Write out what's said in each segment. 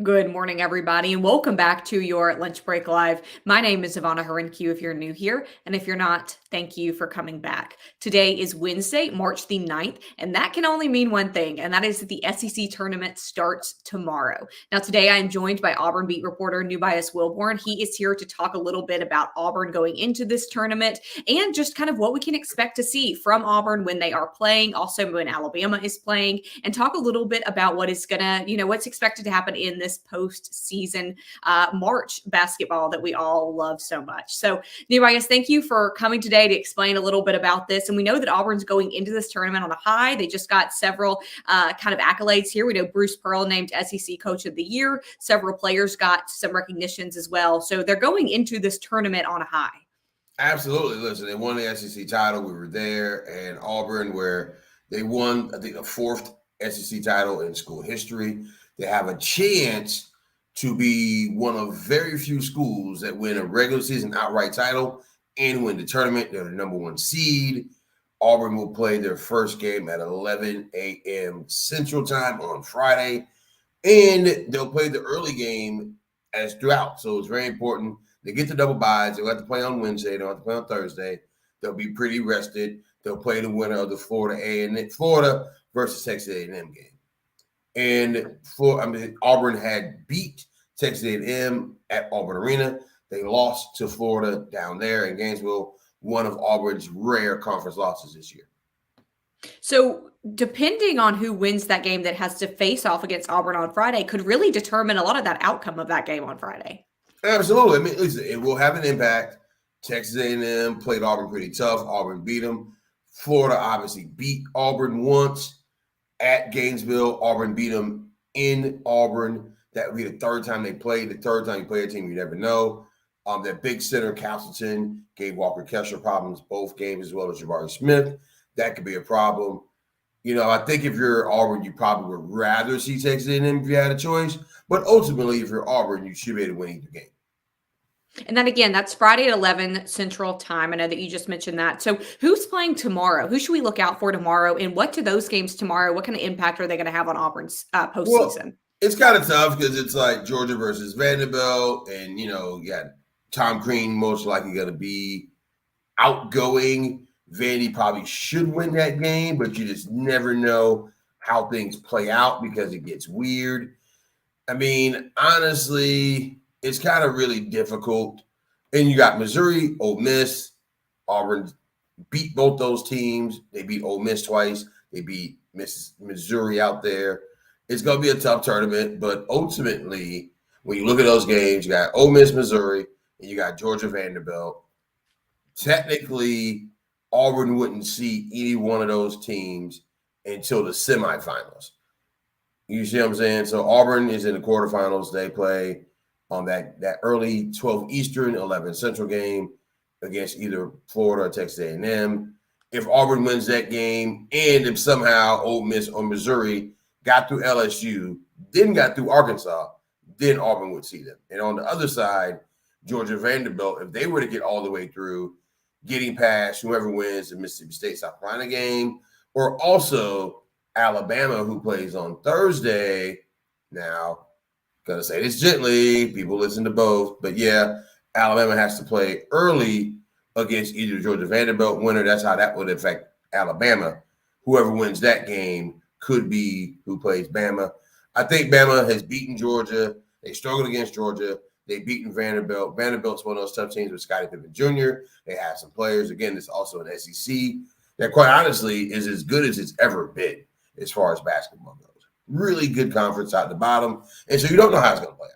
Good morning, everybody, and welcome back to your Lunch Break Live. My name is Ivana Harinkyu if you're new here, and if you're not, thank you for coming back. Today is Wednesday, March the 9th, and that can only mean one thing, and that is that the SEC tournament starts tomorrow. Now, today I am joined by Auburn beat reporter Nubyjas Wilborn. He is here to talk a little bit about Auburn going into this tournament and just kind of what we can expect to see from Auburn when they are playing, also when Alabama is playing, and talk a little bit about what is gonna, what's expected to happen in this postseason March basketball that we all love so much. So, Nubyjas, thank you for coming today to explain a little bit about this. And we know that Auburn's going into this tournament on a high. They just got several kind of accolades here. We know Bruce Pearl named SEC Coach of the Year. Several players got some recognitions as well. So they're going into this tournament on a high. Absolutely. Listen, they won the SEC title. We were there, and Auburn, where they won, I think, the fourth SEC title in school history. They have a chance to be one of very few schools that win a regular season outright title and win the tournament. They're the number one seed. Auburn will play their first game at 11 a.m. Central Time on Friday, and they'll play the early game as throughout. So it's very important. They get the double byes. They'll have to play on Wednesday. They don't have to play on Thursday. They'll be pretty rested. They'll play the winner of the Florida versus Texas A&M game. And Auburn had beat Texas A&M at Auburn Arena. They lost to Florida down there in Gainesville, one of Auburn's rare conference losses this year. So depending on who wins that game that has to face off against Auburn on Friday could really determine a lot of that outcome of that game on Friday. Absolutely. I mean, listen, it will have an impact. Texas A&M played Auburn pretty tough. Auburn beat them. Florida obviously beat Auburn once at Gainesville. Auburn beat them in Auburn. That would be the third time they played. The third time you play a team, you never know. That big center, Castleton, gave Walker Kessler problems both games, as well as Jabari Smith. That could be a problem. I think if you're Auburn, you probably would rather see Texas A&M if you had a choice. But ultimately, if you're Auburn, you should be able to win either game. And then again, that's Friday at 11 Central Time. I know that you just mentioned that. So who's playing tomorrow? Who should we look out for tomorrow? And what do those games tomorrow, what kind of impact are they going to have on Auburn's postseason? Well, it's kind of tough because it's like Georgia versus Vanderbilt. And, you got Tom Crean most likely going to be outgoing. Vandy probably should win that game, but you just never know how things play out because it gets weird. I mean, honestly, it's kind of really difficult. And you got Missouri, Ole Miss. Auburn beat both those teams. They beat Ole Miss twice. They beat Missouri out there. It's going to be a tough tournament, but ultimately, when you look at those games, you got Ole Miss, Missouri, and you got Georgia, Vanderbilt. Technically, Auburn wouldn't see any one of those teams until the semifinals. You see what I'm saying? So Auburn is in the quarterfinals. They play on that early 12 Eastern, 11 Central game against either Florida or Texas A&M. If Auburn wins that game, and if somehow Ole Miss or Missouri got through LSU, then got through Arkansas, then Auburn would see them. And on the other side, Georgia, Vanderbilt, if they were to get all the way through, getting past whoever wins the Mississippi State South Carolina game, or also Alabama, who plays on Thursday. Now, gonna say this gently, people listen to both, but yeah, Alabama has to play early against either Georgia Vanderbilt winner. That's how that would affect Alabama. Whoever wins that game could be who plays Bama. I think Bama has beaten Georgia. They struggled against Georgia. They've beaten Vanderbilt. Vanderbilt's one of those tough teams with Scottie Pippen Jr. They have some players. Again, it's also an SEC that, quite honestly, is as good as it's ever been as far as basketball goes. Really good conference out the bottom. And so you don't know how it's going to play out.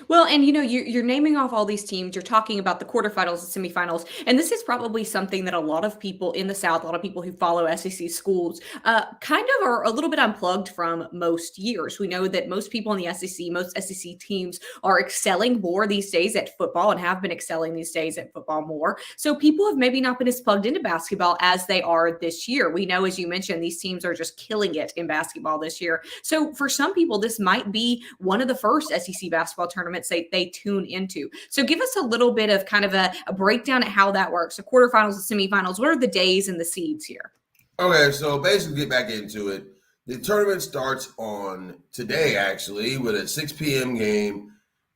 Well, and you're naming off all these teams. You're talking about the quarterfinals and semifinals, and this is probably something that a lot of people in the South, a lot of people who follow SEC schools, kind of are a little bit unplugged from most years. We know that most people in the SEC, most SEC teams are excelling more these days at football and have been excelling these days at football more. So people have maybe not been as plugged into basketball as they are this year. We know, as you mentioned, these teams are just killing it in basketball this year. So for some people, this might be one of the first SEC basketball tournaments they tune into. So give us a little bit of kind of a breakdown of how that works. So quarterfinals and semifinals, what are the days and the seeds here? Okay, so basically get back into it. The tournament starts on today, actually, with a 6 p.m. game.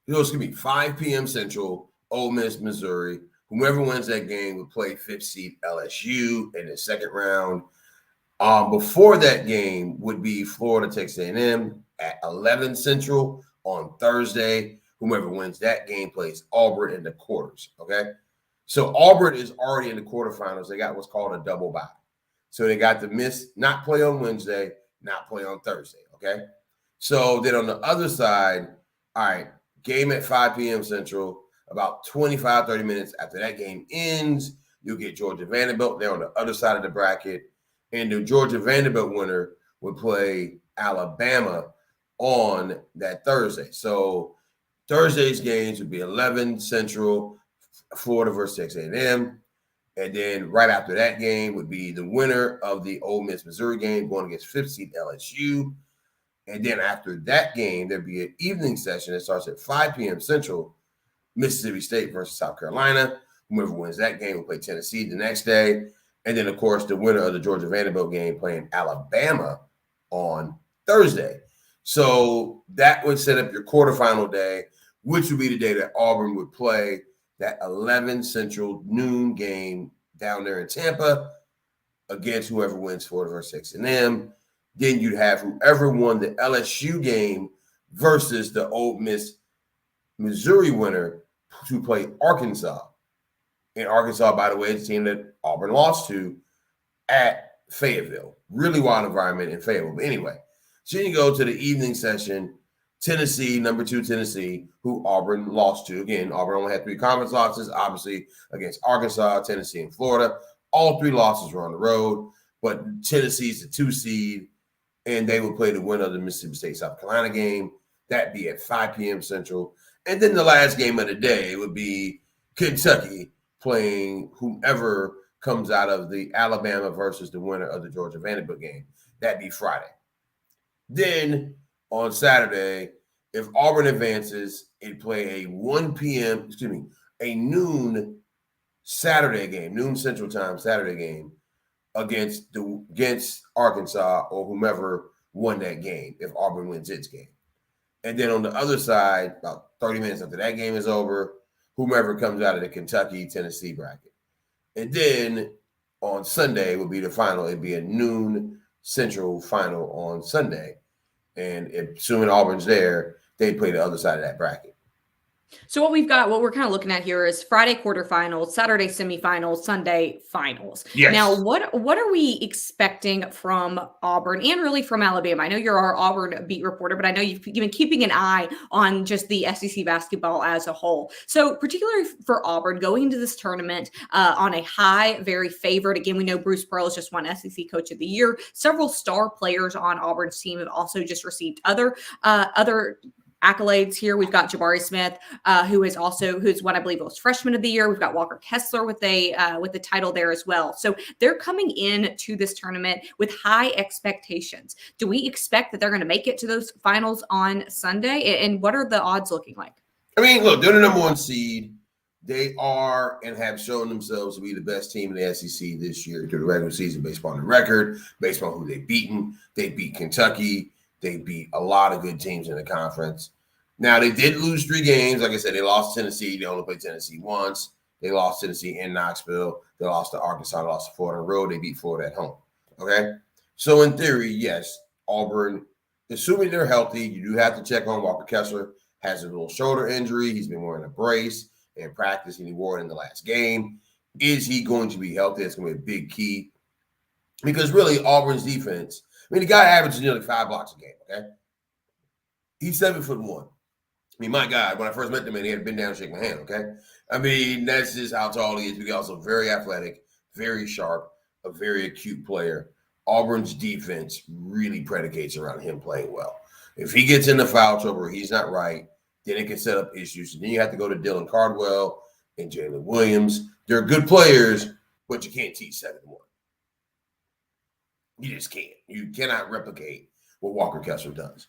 It's going to be 5 p.m. Central, Ole Miss, Missouri. Whoever wins that game will play 5th seed LSU in the second round. Before that game would be Florida, Texas A&M at 11 Central on Thursday. Whoever wins that game plays Auburn in the quarters, okay? So Auburn is already in the quarterfinals. They got what's called a double bye. So they got to not play on Wednesday, not play on Thursday, okay? So then on the other side, all right, game at 5 p.m. Central, about 25, 30 minutes after that game ends, you'll get Georgia Vanderbilt. They're on the other side of the bracket. And the Georgia Vanderbilt winner would play Alabama on that Thursday. So Thursday's games would be 11 Central, Florida versus Texas A&M. And then right after that game would be the winner of the Ole Miss Missouri game going against 5th seed LSU. And then after that game, there'd be an evening session that starts at 5 p.m. Central, Mississippi State versus South Carolina. Whoever wins that game will play Tennessee the next day. And then, of course, the winner of the Georgia Vanderbilt game playing Alabama on Thursday. So that would set up your quarterfinal day, which would be the day that Auburn would play that 11 Central noon game down there in Tampa against whoever wins Florida versus Texas A&M. Then you'd have whoever won the LSU game versus the Ole Miss Missouri winner to play Arkansas. And Arkansas, by the way, is a team that Auburn lost to at Fayetteville. Really wild environment in Fayetteville. But anyway, so you go to the evening session, Tennessee, number 2 Tennessee, who Auburn lost to. Again, Auburn only had 3 conference losses, obviously, against Arkansas, Tennessee, and Florida. All 3 losses were on the road, but Tennessee's the 2 seed, and they will play the winner of the Mississippi State, South Carolina game. That'd be at 5 p.m. Central. And then the last game of the day would be Kentucky playing whomever comes out of the Alabama versus the winner of the Georgia Vanderbilt game. That'd be Friday. Then on Saturday, if Auburn advances, it'd play a noon Saturday game, noon Central Time Saturday game against Arkansas or whomever won that game if Auburn wins its game. And then on the other side, about 30 minutes after that game is over, whomever comes out of the Kentucky-Tennessee bracket. And then on Sunday would be the final. It'd be a noon Central final on Sunday. And assuming Auburn's there, they play the other side of that bracket. So what we're kind of looking at here is Friday quarterfinals, Saturday semifinals, Sunday finals. Yes. Now, what are we expecting from Auburn and really from Alabama? I know you're our Auburn beat reporter, but I know you've been keeping an eye on just the SEC basketball as a whole. So particularly for Auburn, going into this tournament on a high, very favored. Again, we know Bruce Pearl just won SEC Coach of the Year. Several star players on Auburn's team have also just received other accolades here. We've got Jabari Smith, who's won, I believe it was Freshman of the Year. We've got Walker Kessler with the title there as well. So they're coming in to this tournament with high expectations. Do we expect that they're going to make it to those finals on Sunday? And what are the odds looking like? I mean, look, they're the number 1 seed. They are and have shown themselves to be the best team in the SEC this year through the regular season based on the record, based on who they've beaten. They beat Kentucky. They beat a lot of good teams in the conference. Now, they did lose 3 games. Like I said, they lost Tennessee. They only played Tennessee once. They lost Tennessee in Knoxville. They lost to Arkansas. They lost to Florida on the road. They beat Florida at home. Okay? So, in theory, yes, Auburn, assuming they're healthy, you do have to check on Walker Kessler. Has a little shoulder injury. He's been wearing a brace in practice, and he wore it in the last game. Is he going to be healthy? It's going to be a big key. Because really, Auburn's defense, I mean, the guy averages nearly 5 blocks a game, okay? He's 7'1". I mean, my God, when I first met the man, he had to bend down and shake my hand, okay? I mean, that's just how tall he is. He's also very athletic, very sharp, a very acute player. Auburn's defense really predicates around him playing well. If he gets into foul trouble or he's not right, then it can set up issues. And then you have to go to Dylan Cardwell and Jalen Williams. They're good players, but you can't teach 7'1". You just can't. You cannot replicate what Walker Kessler does.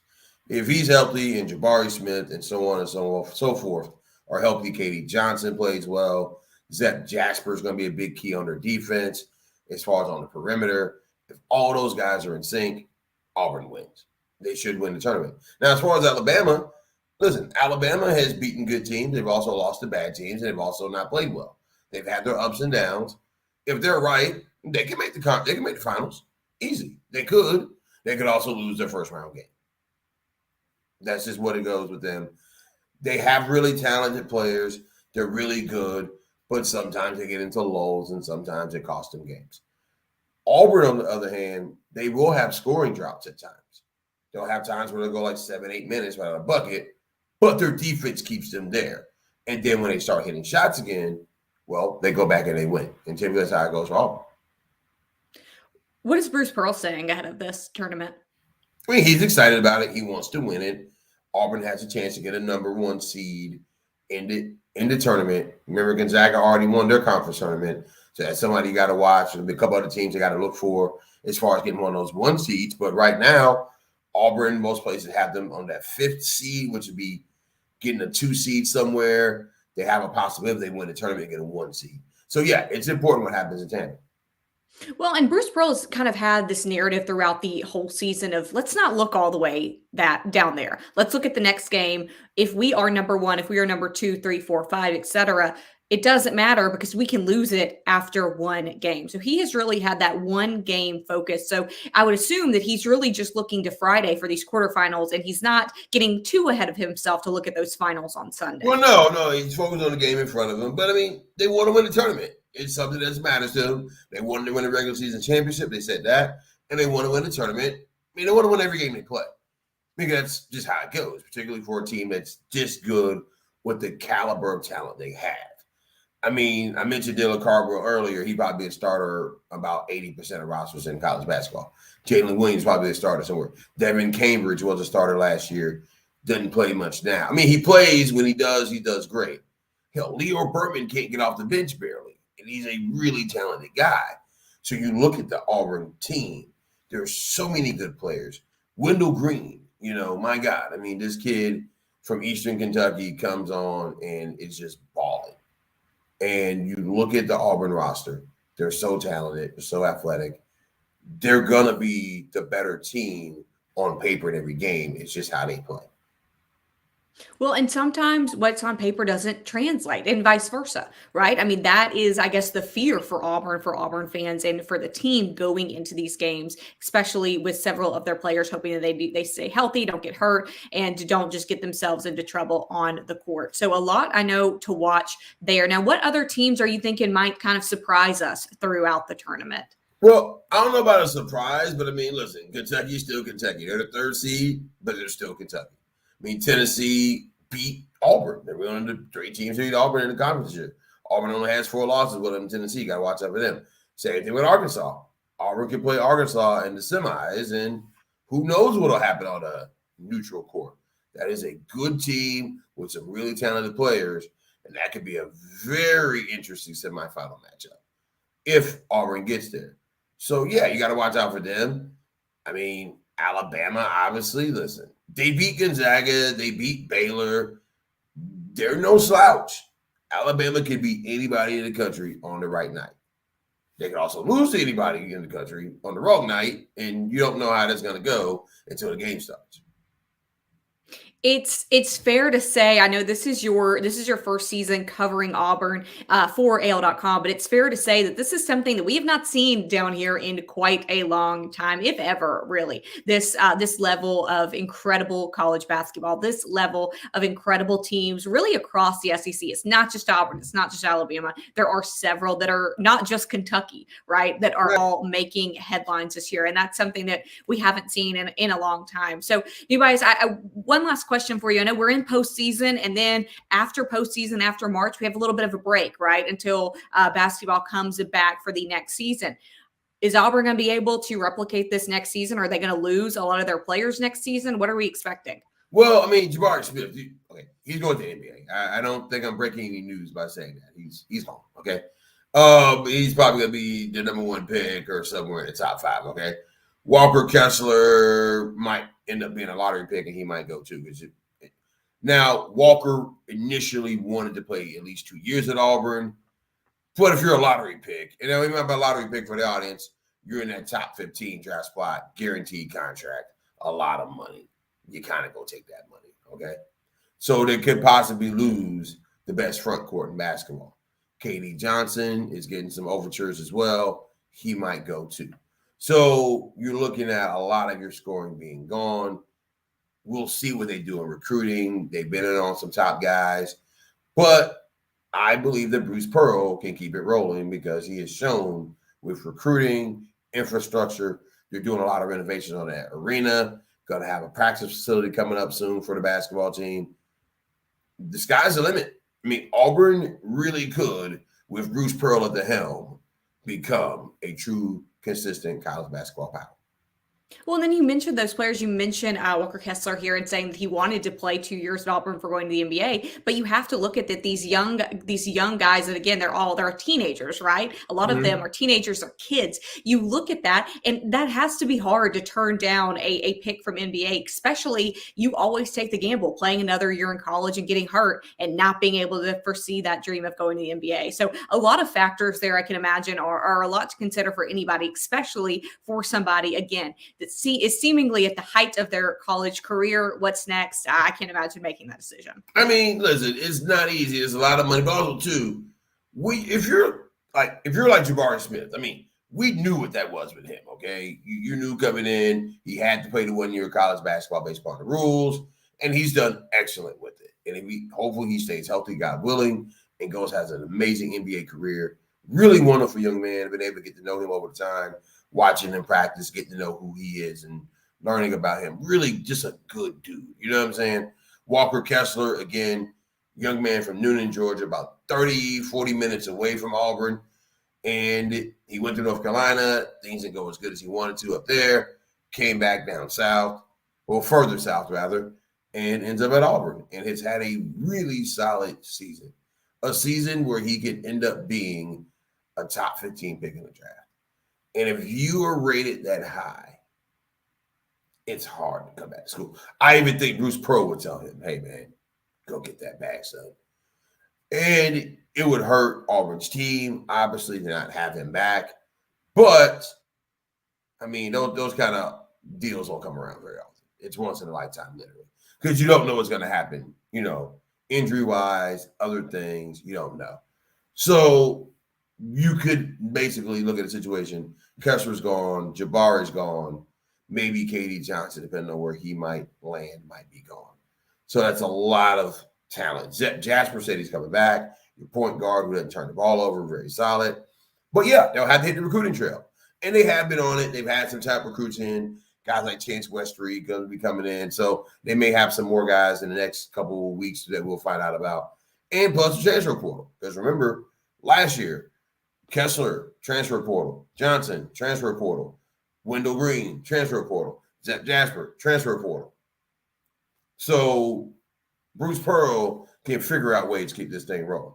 If he's healthy and Jabari Smith and so on and so forth are healthy, Katie Johnson plays well. Zep Jasper is going to be a big key on their defense as far as on the perimeter. If all those guys are in sync, Auburn wins. They should win the tournament. Now, as far as Alabama, listen, Alabama has beaten good teams. They've also lost to bad teams, and they've also not played well. They've had their ups and downs. If they're right, they can make the finals easy. They could. They could also lose their first round game. That's just what it goes with them. They have really talented players. They're really good, but sometimes they get into lulls, and sometimes it costs them games. Auburn, on the other hand, they will have scoring droughts at times. They'll have times where they'll go like 7-8 minutes without a bucket, but their defense keeps them there. And then when they start hitting shots again, well, they go back and they win. And typically that's how it goes for Auburn. What is Bruce Pearl saying ahead of this tournament? I mean, he's excited about it. He wants to win it. Auburn has a chance to get a number 1 seed in the tournament. Remember, Gonzaga already won their conference tournament. So that's somebody you got to watch. There'll be a couple other teams you got to look for as far as getting one of those 1 seeds. But right now, Auburn, most places have them on that 5th seed, which would be getting a 2 seed somewhere. They have a possibility if they win the tournament and get a 1 seed. So, yeah, it's important what happens in Tampa. Well, and Bruce Pearl has kind of had this narrative throughout the whole season of let's not look all the way that down there. Let's look at the next game. If we are number 1, if we are number 2, 3, 4, 5, etc., it doesn't matter because we can lose it after 1 game. So he has really had that 1 game focus. So I would assume that he's really just looking to Friday for these quarterfinals, and he's not getting too ahead of himself to look at those finals on Sunday. Well, no, he's focused on the game in front of him. But, I mean, they want to win the tournament. It's something that matters to them. They wanted to win a regular season championship. They said that. And they want to win the tournament. I mean, they want to win every game they play. I think that's just how it goes, particularly for a team that's this good with the caliber of talent they have. I mean, I mentioned Dylan Cardwell earlier. He probably be a starter about 80% of rosters in college basketball. Jalen Williams probably a starter somewhere. Devin Cambridge was a starter last year. Doesn't play much now. I mean, he plays. When he does great. Hell, Leo Bertman can't get off the bench barely. And he's a really talented guy. So you look at the Auburn team, there's so many good players. Wendell Green, my God. I mean, this kid from Eastern Kentucky comes on and it's just balling. And you look at the Auburn roster, they're so talented, they're so athletic. They're going to be the better team on paper in every game. It's just how they play. Well, and sometimes what's on paper doesn't translate and vice versa, right? I mean, that is, I guess, the fear for Auburn fans and for the team going into these games, especially with several of their players hoping that they stay healthy, don't get hurt, and don't just get themselves into trouble on the court. So a lot I know to watch there. Now, what other teams are you thinking might kind of surprise us throughout the tournament? Well, I don't know about a surprise, but I mean, listen, Kentucky's still Kentucky. They're the 3rd seed, but they're still Kentucky. I mean, Tennessee beat Auburn. They're one of the 3 teams who beat Auburn in the conference this year. Auburn only has 4 losses with them. Tennessee, got to watch out for them. Same thing with Arkansas. Auburn can play Arkansas in the semis, and who knows what will happen on a neutral court. That is a good team with some really talented players, and that could be a very interesting semifinal matchup if Auburn gets there. So, yeah, you got to watch out for them. I mean, Alabama, obviously, listen. They beat Gonzaga. They beat Baylor. They're no slouch. Alabama can beat anybody in the country on the right night. They can also lose to anybody in the country on the wrong night, and you don't know how that's going to go until the game starts. It's fair to say, I know this is your first season covering Auburn for AL.com, but it's fair to say that this is something that we have not seen down here in quite a long time, if ever, really. This level of incredible college basketball, this level of incredible teams, really across the SEC. It's not just Auburn, it's not just Alabama. There are several that are not just Kentucky, right? That are all making headlines this year, and that's something that we haven't seen in a long time. So, you guys, one last question for you. I know we're in postseason, and then after postseason, after March, we have a little bit of a break, right? Until basketball comes back for the next season. Is Auburn going to be able to replicate this next season? Are they going to lose a lot of their players next season? What are we expecting? Well, I mean, Jabari Smith, he's going to the NBA. I don't think I'm breaking any news by saying that. He's home, okay? He's probably going to be the number 1 pick or somewhere in the top 5, okay? Walker Kessler might end up being a lottery pick, and he might go too. Now, Walker initially wanted to play at least 2 years at Auburn. But if you're a lottery pick, even by lottery pick for the audience, you're in that top 15 draft spot, guaranteed contract, a lot of money. You kind of go take that money, okay? So they could possibly lose the best front court in basketball. KD Johnson is getting some overtures as well. He might go too. So you're looking at a lot of your scoring being gone. We'll see what they do in recruiting. They've been in on some top guys. But I believe that Bruce Pearl can keep it rolling because he has shown with recruiting, infrastructure, they're doing a lot of renovations on that arena. Going to have a practice facility coming up soon for the basketball team. The sky's the limit. I mean, Auburn really could, with Bruce Pearl at the helm, become a true, consistent college basketball power. Well, and then you mentioned those players. You mentioned Walker Kessler here and saying that he wanted to play 2 years at Auburn for going to the NBA. But you have to look at that these young guys, and again, they're teenagers, right? A lot of them are teenagers or kids. You look at that, and that has to be hard to turn down a pick from NBA, especially you always take the gamble playing another year in college and getting hurt and not being able to foresee that dream of going to the NBA. So a lot of factors there I can imagine are a lot to consider for anybody, especially for somebody, again, that is seemingly at the height of their college career. What's next? I can't imagine making that decision. I mean, listen, it's not easy. It's a lot of money, but also too, if you're like Jabari Smith, I mean, we knew what that was with him. Okay, you knew coming in, he had to play the 1 year of college basketball based upon the rules, and he's done excellent with it. And hopefully he stays healthy, God willing, and has an amazing NBA career. Really wonderful young man. I've been able to get to know him over the time. Watching him practice, getting to know who he is and learning about him. Really just a good dude. You know what I'm saying? Walker Kessler, again, young man from Noonan, Georgia, about 30, 40 minutes away from Auburn. And he went to North Carolina. Things didn't go as good as he wanted to up there. Came back down south, well, further south rather, and ends up at Auburn and has had a really solid season. A season where he could end up being a top 15 pick in the draft. And if you are rated that high, it's hard to come back to school. I even think Bruce Pearl would tell him, hey, man, go get that bag, son. And it would hurt Auburn's team, obviously, to not have him back. But, I mean, those kind of deals don't come around very often. It's once in a lifetime, literally. Because you don't know what's going to happen, injury-wise, other things, you don't know. So you could basically look at a situation. Kessler's gone. Jabari's gone. Maybe KD Johnson, depending on where he might land, might be gone. So that's a lot of talent. Jasper said he's coming back. Your point guard who doesn't turn the ball over, very solid. But, yeah, they'll have to hit the recruiting trail. And they have been on it. They've had some top recruits in. Guys like Chance Westry going to be coming in. So they may have some more guys in the next couple of weeks that we'll find out about. And plus the transfer portal. Because remember, last year, Kessler, transfer portal. Johnson, transfer portal. Wendell Green, transfer portal. Zach Jasper, transfer portal. So Bruce Pearl can figure out ways to keep this thing rolling.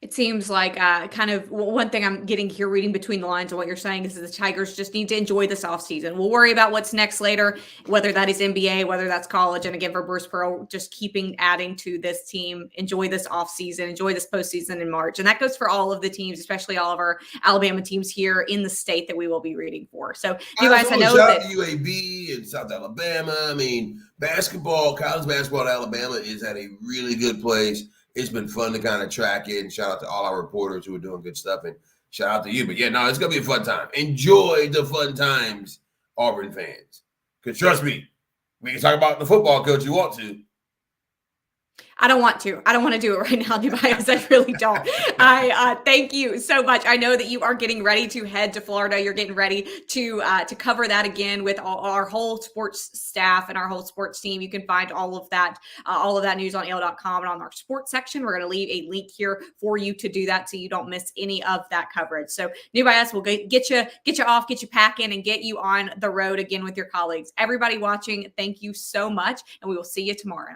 It seems like kind of one thing I'm getting here reading between the lines of what you're saying is that the Tigers just need to enjoy this offseason. We'll worry about what's next later, whether that is NBA, whether that's college. And again, for Bruce Pearl, just keeping adding to this team, enjoy this offseason, enjoy this postseason in March. And that goes for all of the teams, especially all of our Alabama teams here in the state that we will be rooting for. So you guys, I know that UAB and South Alabama. I mean, basketball, college basketball in Alabama is at a really good place. It's been fun to kind of track it, and shout out to all our reporters who are doing good stuff, and shout out to you. But, yeah, no, it's going to be a fun time. Enjoy the fun times, Auburn fans. Because trust me, we can talk about the football coach you want to. I don't want to. I don't want to do it right now, Nubyjas. I really don't. I thank you so much. I know that you are getting ready to head to Florida. You're getting ready to cover that again with our whole sports staff and our whole sports team. You can find all of that news on AL.com and on our sports section. We're going to leave a link here for you to do that so you don't miss any of that coverage. So Nubyjas will get you off, get you packing, and get you on the road again with your colleagues. Everybody watching, thank you so much, and we will see you tomorrow.